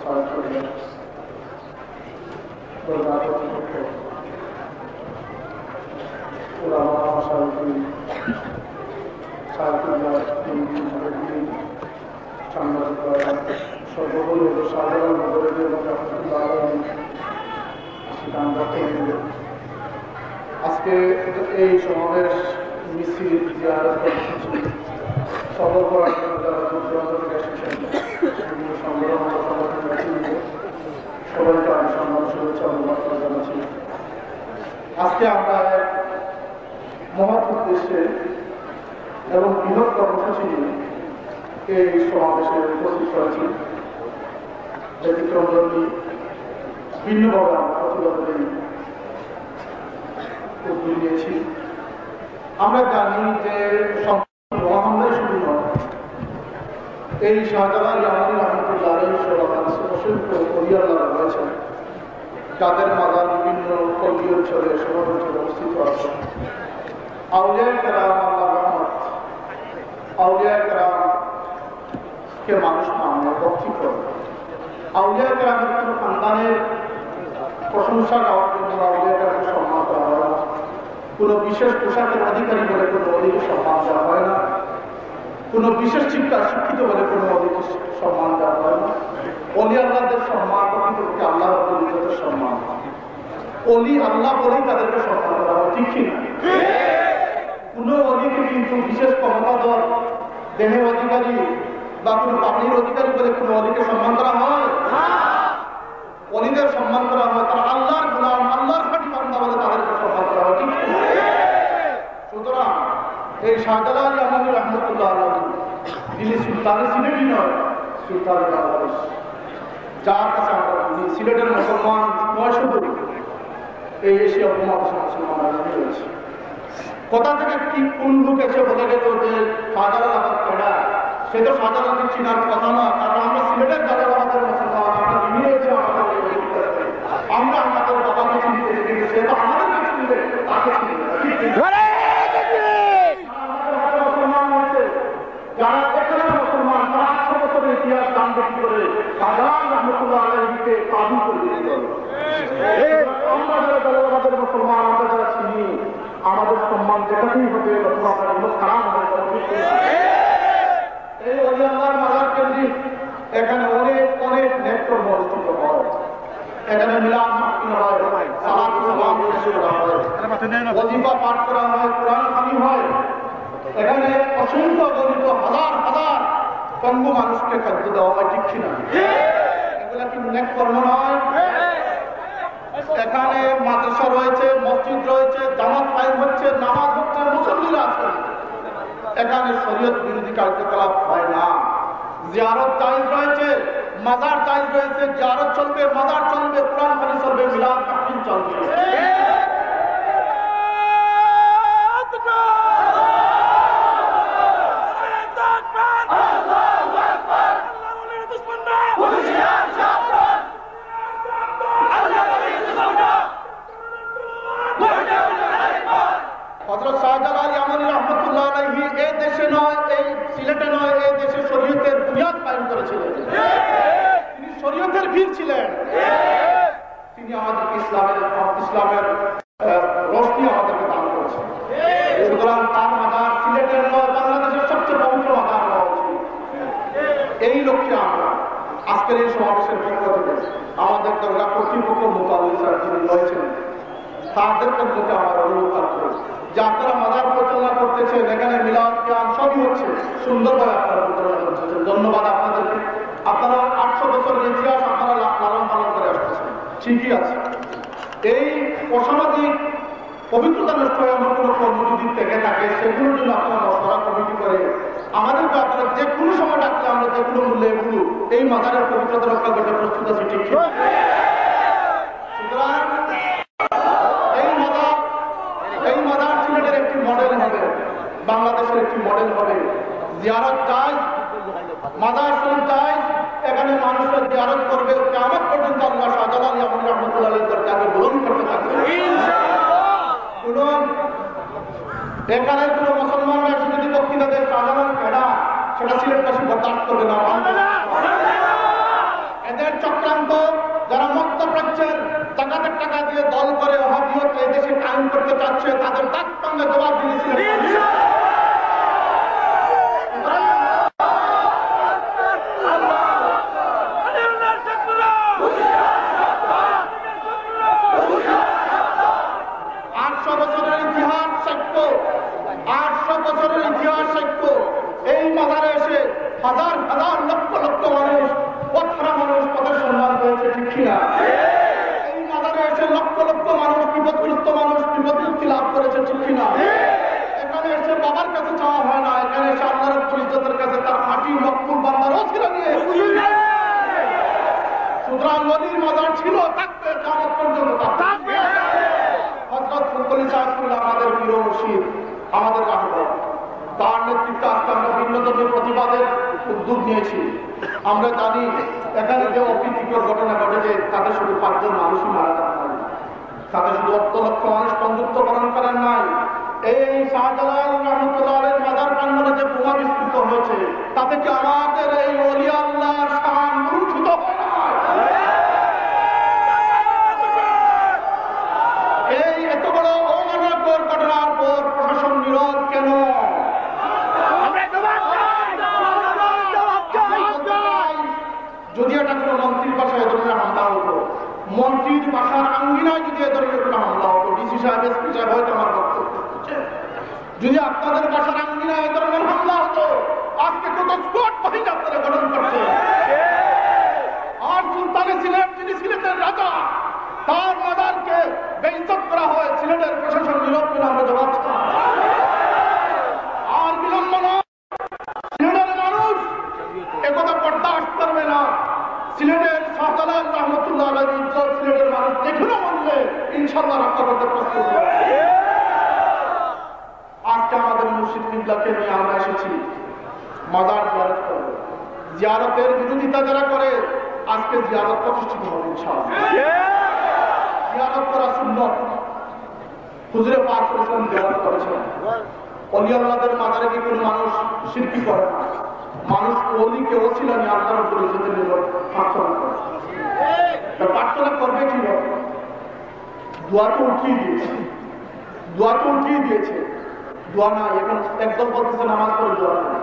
আজকে এই সমাবেশ মিছিল জিয়ারত কর্মসূচি সফল করার জন্য যারা দূর থেকে এসেছেন বিভিন্ন সংগঠন সবাইকে আমি সম্মান শুভেচ্ছা অভিনন্দন জানাচ্ছি। আজকে আমরা এক মহৎ উদ্দেশ্যে এবং বৃহৎ কর্মসূচি নিয়ে এই সমাবেশে উপস্থিত হয়েছি। ব্যতিক্রমী ভিন্নভাবে আমরা প্রতিবাদের উদ্যোগ নিয়েছি। আমরা জানি যে মহামারী শুধু নয়, এই শাহজালাল ইয়ামানী রহমতুল্লাহ অসংখ্য পরিবাররা রয়েছেন যাদের মাদার বিভিন্ন কবি অঞ্চলে শহর অঞ্চলে অবস্থিত আছে। আউলিয়া কেরাম আল্লাহ রহমত, আউলিয়া কেরামকে মানুষ মানে ভক্তি করে। আউলিয়া কেরামের কোনো সন্তানের প্রশংসা গাওয়ার জন্য আউলিয়া কেরামকে সম্মান করা হয় না। কোনো বিশেষ পোশাকের অধিকারী বলে কোনো অধিক সম্মান দেওয়া হয় না। কোনো বিশেষ শিক্ষিত বলে কোনো অধিক সম্মান দেওয়া হয় না। অলি আল্লাহদের সম্মান প্রকৃতপক্ষে আল্লাহ রাব্বুল সম্মান। অলি আল্লাহ বলেই তাদেরকে সম্মান করা হয়, ঠিক কিনা? কোনো অলিকে কিন্তু বিশেষ ক্ষমতাধর দেহের অধিকারী বা কোনো পাবলির অধিকারী বলে কোনো অলিকে সম্মান করা হয়। অলিদের সম্মান করা হয় তারা আল্লাহর গোলাম, আল্লাহর খাঁটি বান্দা বলে তাদেরকে সম্মান করা হয়, ঠিক কিনা? সুতরাং এই শাহজালাল ইয়ামানী রহমতুল্লাহ আলাইহি যিনি সুলতানের সিলেটি নয়, সুলতানের বাংলাদেশ, যার কাছে আমরা সিলেটের মুসলমান নয় শুধু এই এশিয়া উপমহাদেশের মুসলমানরা রয়েছে। কোথা থেকে কি কোন লোক এসে বলে গেল যে শাহজালাল আবার কেডা, সে তো শাহজালালকে চিনার কথা না। কারণ আমরা সিলেটের জালালাবাদের মুসলমান, আমরা মিলিয়েছি আমরা আমাদের বাবাকে চিনতে, কিন্তু সে তো আমাদেরকে চিনবে, তাকে চিনবে। যারা এখানে মুসলমান তারা 800 বছরের ইতিহাস জানবে কি করে শাহজালাল রহমতুল্লাহ আলাইহিকে কাবু করে দিতে হবে। আমরা যারা জালালাবাদের মুসলমান, আমরা যারা চিনি, আমাদের সম্মান যেটাকেই হবে খারাপ হবে। এই অলি আল্লাহর মাজার কেন্দ্রিক এখানে অনেক অনেক নেককর্ম অনুষ্ঠিত হয়। এখানে মিলাদ মাহফিল হয়, সালাত সালাম পেশ করা হয়, ওয়াজিফা পাঠ করা হয়, কোরআন খানি হয়। এখানে অসংখ্য গণিত হাজার হাজার পঙ্গু মানুষকে খাদ্য দেওয়া হয়, ঠিক কিনা? এগুলা কি নেক কর্ম নয়? এখানে মাদ্রাসা রয়েছে, মসজিদ রয়েছে, জামাত কায়েম হচ্ছে, নামাজ হচ্ছে, মুসল্লিরা আছে। এখানে শরীয়ত বিরোধী কার্যকলাপ হয় না। জিয়ারত জায়েজ রয়েছে, মাজার জায়েজ রয়েছে, জিয়ারত চলবে, মাজার চলবে, কোরআন খানি চলবে, মিলাদ মাহফিল চলবে। হযরত শাহজালাল ইয়ামানী রহমতুল্লাহ আলাইহি এই দেশে নয়, এই সিলেটে নয়, এই দেশে শরীয়তের বুনিয়াদ কায়েম করেছিলেন। তিনি শরীয়তের বীর ছিলেন। তিনি আমাদেরকে ইসলামের রোশনি আমাদেরকে দান করেছেন। সুতরাং তার মাজার সিলেটের নয়, বাংলাদেশের সবচেয়ে পবিত্র মাজার হওয়া উচিত। এই লক্ষ্যে আমরা আজকের এই সমাবেশের পক্ষ থেকে আমাদের দরগা কর্তৃপক্ষ মোকাবিল স্যার যিনি রয়েছেন তাদের পক্ষ থেকে আমরা অনুরোধ রাখবো যে আপনারা মাজার পরিচালনা করতেছেন, এখানে মিলাদ কিয়াম সবই হচ্ছে, সুন্দরভাবে আপনারা পরিচালনা করতেছেন। ধন্যবাদ আপনাদেরকে। আপনারা 800 বছরের ইতিহাস আপনারা লালন পালন করে আসতেছেন, ঠিকই আছে। এই অসামাজিক পবিত্রতা নষ্ট হয়ে আমার কোনো কর্মসূচি থেকে থাকে, সেগুলোর জন্য আপনারা মশলা কমিটি করে আমাদেরকে আপনারা যে কোনো সময় ডাকলে আমরা যে কোনো মূল্যে এগুলো এই মাজারের পবিত্রতা রক্ষা করতে প্রস্তুত আছি, ঠিক? সুতরাং এই মাজার সিলেটের একটি মডেল হবে, বাংলাদেশের একটি মডেল হবে। জিয়ারত জায়েজ, মাজার শরীফ জায়েজ, এখানে মানুষের জিয়ারত করবে, কিয়ামত পর্যন্ত আল্লাহ শাহজালাল ইয়ামানী রহমতুল্লাহ আলাইহির দরজাকে গ্রহণ করতে থাকবে। এখানে কোনো মুসলমানরা এসে যদি বক্তৃতা দেয় শাহজালাল কেডা, সেটা সিলেটবাসী বরদাস্ত করবে না। এদের চক্র দিয়ে দল করে ওয়াহাবিয়ত এই দেশে কায়েম করতে চাচ্ছে তাদের ডাক সঙ্গে জবাব দিয়েছিলেন। এই মাজারে এসে হাজার হাজার লক্ষ লক্ষ মানুষ পথহারা মানুষ পথের সম্মান পেয়েছে, ঠিক কিনা? এই মাজারে এসে লক্ষ লক্ষ মানুষ বিপদগ্রস্ত মানুষ বিপদ মুক্তি লাভ করেছে, ঠিক কিনা? এখানে এসে বাবার কাছে চাওয়া হয় না, এখানে এসে আল্লাহর পরিচিতের কাছে তার খাঁটি মকবুল বান্দার ওসিলা নিয়ে। সুতরাং নদীর মাজার ছিল, থাকবে কিয়ামত পর্যন্ত থাকবে। হযরত ফুলতলি সাহেবুল্লাহ আমাদের প্রিয় মুর্শিদ, আমাদের রাহবার, তার নেতৃত্বে আজকে আমরা ভিন্ন ধর্মের প্রতিবাদের উদ্যোগ নিয়েছি। আমরা জানি এখানে যে অপ্রীতিকর ঘটনা ঘটেছে তাতে শুধু 5 জন মানুষই মারা যান নাই, তাতে শুধু লক্ষ লক্ষ মানুষ বন্ধুত্ব বরণ করেন নাই। এই শাহজালাল রহমতুল্লাহের মাজার প্রাঙ্গণে যে বোমা বিস্ফোরিত হয়েছে তাতে কি আমাদের এই ওলিয়া আল্লাহর শান লুণ্ঠিত হয় না? এই এত বড় অমানবকর ঘটনার পর প্রশাসন নীরব কেন? যদি এটা কোনো মন্ত্রীর বাসায় এ ধরনের হামলা হতো, মন্ত্রীর বাসার আঙ্গিনায় যদি এ ধরনের কোনো হামলা হতো, ডিসি সাহেব এসপি সাহেব হয়তো আমার বক্তব্য, যদি আপনাদের বাসার আঙ্গিনায় এ ধরনের হামলা হতো আজকে কত স্কোয়াড বাহিনী আপনারা গঠন করছে। আর সুলতানে সিলেট যিনি সিলেটের রাজা, তার মাজারকে বেইজ্জত করা হয়, সিলেটের প্রশাসন নীরব কিনা আমরা জবাব চাই। আর বিলম্ব নয়, সিলেটের মানুষ একথা বরদাস্ত করবে না। সিলেটের শাহজালাল রহমতুল্লাহ আলাইহির ইজ্জত সিলেটের মানুষ যেখানে মরলে ইনশাআল্লাহ রক্ষা করতে প্রস্তুত। আজকে আমাদের মুর্শিদ কিবলাকে নিয়ে আমরা এসেছি মাজার জিয়ারত করব। জিয়ারতের বিরোধিতা যারা করে আজকে জিয়ারত প্রতিষ্ঠিত হবে ইনশাআল্লাহ। জিয়ারত করা সুন্নাত, হুজুরে পাক সাল্লাল্লাহু আলাইহি ওয়াসাল্লাম জিয়ারত করেছেন। ওলি আল্লাহদের মাজারে কি কোনো মানুষ শিরকি করে না? মানুষ ওলিকে ওসিলা নিয়ে আল্লাহর উপরে যেতে নিল প্রার্থনা করে। প্রার্থনা করবে কিভাবে? দোয়া তো উঠিয়ে দিয়েছে, দোয়া তো উঠিয়ে দিয়েছে, দোয়া নাই। এখন একদম বলতেছে নামাজ পড়ে দোয়া নাই।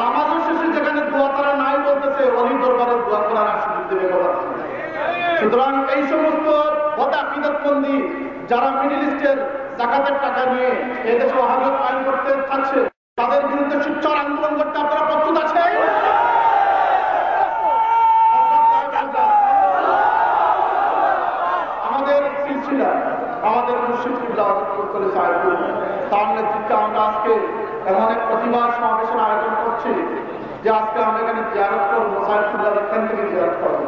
নামাজের শেষে যেখানে দোয়া তারা নাই বলতেছে ওলি দরবারে দোয়া করার সুযোগ দেবে কথা। সুতরাং এই সমস্ত বদাকিদাতবন্দি যারা মিডল ইস্টের জাকাতের টাকা নিয়ে এদেশে ওয়াহাবিয়ত কায়েম করতে চাচ্ছে তাদের বিরুদ্ধে সোচ্চার আন্দোলন করতে আপনারা প্রস্তুত আছেন? আমাদের সিলসিলা, আমাদের মুর্শিদ কিবলা হযরত সাহেব, তার নেতৃত্বে আমরা আজকে এমন এক প্রতিবাদ সমাবেশের আয়োজন করছি যে আজকে আমরা এখানে জিয়ারত করবো, সাহেব কিবলা এখান থেকে জিয়ারত করবো,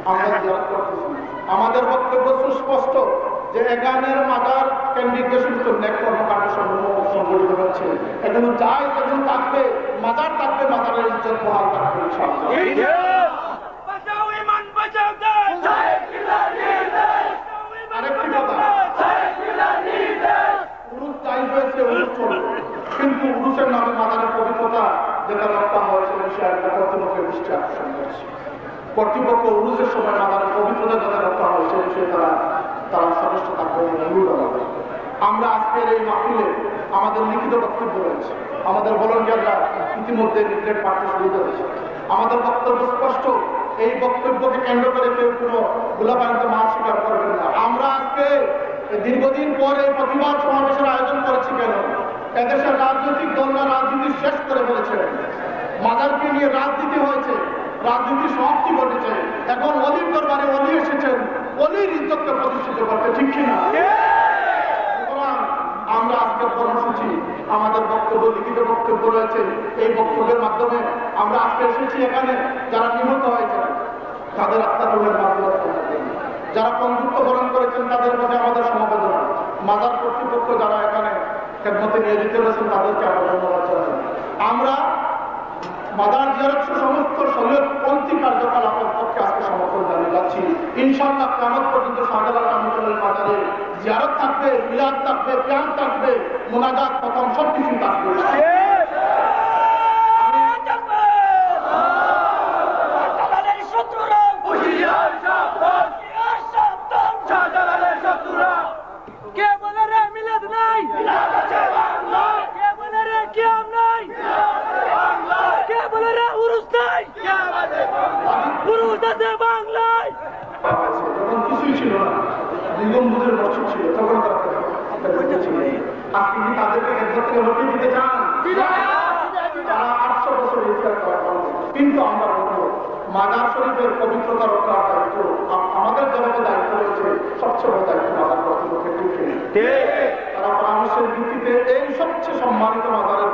আমরা জিয়ারত করতেছি। আমাদের বক্তব্য সুস্পষ্ট যে এখানের মাজার কেন্দ্রিক যে সমস্ত নেক কর্মকাণ্ড সংগঠিত হচ্ছে এগুলো চাই, এগুলো থাকবে, মাজার থাকবে, মাজারের ইজ্জত বহাল থাকবে ইনশাআল্লাহ। আরেকটি কথা, উরুস চাই হয়েছে, উরুস চলবে, কিন্তু উরুসের নামে মাজারের পবিত্রতা যেটা রক্ষা হয়েছে বিষয়ে কর্তৃপক্ষের দৃষ্টি আকর্ষণ করছে। কর্তৃপক্ষ উরুসের সময় মাজারের পবিত্রতা যাতে রক্ষা হয়েছে বিষয়ে তারা সদস্য থাকবে অনুরোধ হবে। আমরা আজকের এই মাহফিলে আমাদের লিখিত বক্তব্য রয়েছে, আমাদের ভলান্টিয়াররা ইতিমধ্যে লিফলেট পাঠ্য শুরু করেছে। আমাদের বক্তব্য স্পষ্ট, এই বক্তব্যকে কেন্দ্র করে কেউ কোনো গোলাবায়িত মাল স্বীকার করবেন না। আমরা আজকে দীর্ঘদিন পর এই প্রতিবাদ সমাবেশের আয়োজন করেছি কেন? এদেশের রাজনৈতিক দলরা রাজনীতি শেষ করে ফেলেছে, মাজারকে নিয়ে রাজনীতি হয়েছে, রাজনীতির সমাপ্তি ঘটেছে। এখন অলির দরবারে অলি এসেছেন অলির ইজ্জতকে প্রতিষ্ঠিত করতে, ঠিক কিনা? আমরা আজকের কর্মসূচি, আমাদের বক্তব্য লিখিত বক্তব্য রয়েছে, এই বক্তব্যের মাধ্যমে আমরা আজকে এসেছি এখানে যারা নিহত হয়েছে তাদের আত্মার মাধ্যমে, যারা বন্ধুত্ব বরণ করেছেন তাদের প্রতি আমাদের সমবেদনা, মাজার কর্তৃপক্ষ যারা এখানে খেদমতে নিয়োজিত রয়েছেন তাদেরকে আমরা ধন্যবাদ জানাই। আমরা মাজার জিয়ারত সমস্ত শরীয়তপন্থী কার্যকলাপের পক্ষে আজকে সমর্থন জানিয়ে যাচ্ছি। ইনশাআল্লাহ কিয়ামত পর্যন্ত শাহজালাল রহমতুল্লাহর মাজারে জিয়ারত থাকবে, মিলাদ থাকবে, কিয়াম থাকবে, মুনাজাত খতম সবকিছু থাকবে। ছিল না, 2 গম্বুজের মসজিদ ছিল, তখন তারা ছিল। আপনি কি তাদেরকে একবার থেকে হটিয়ে দিতে চান? তারা 800 বছর ইতিহাস করা, কিন্তু আমরা বলবো মাজার শরীফের পবিত্রতা রক্ষার দায়িত্ব আমাদের জগতে দায়িত্ব রয়েছে, সবচেয়ে বড় দায়িত্ব মাজার কর্তৃপক্ষের। তারা পরামর্শের ভিত্তিতে এই সবচেয়ে সম্মানিত মাজারের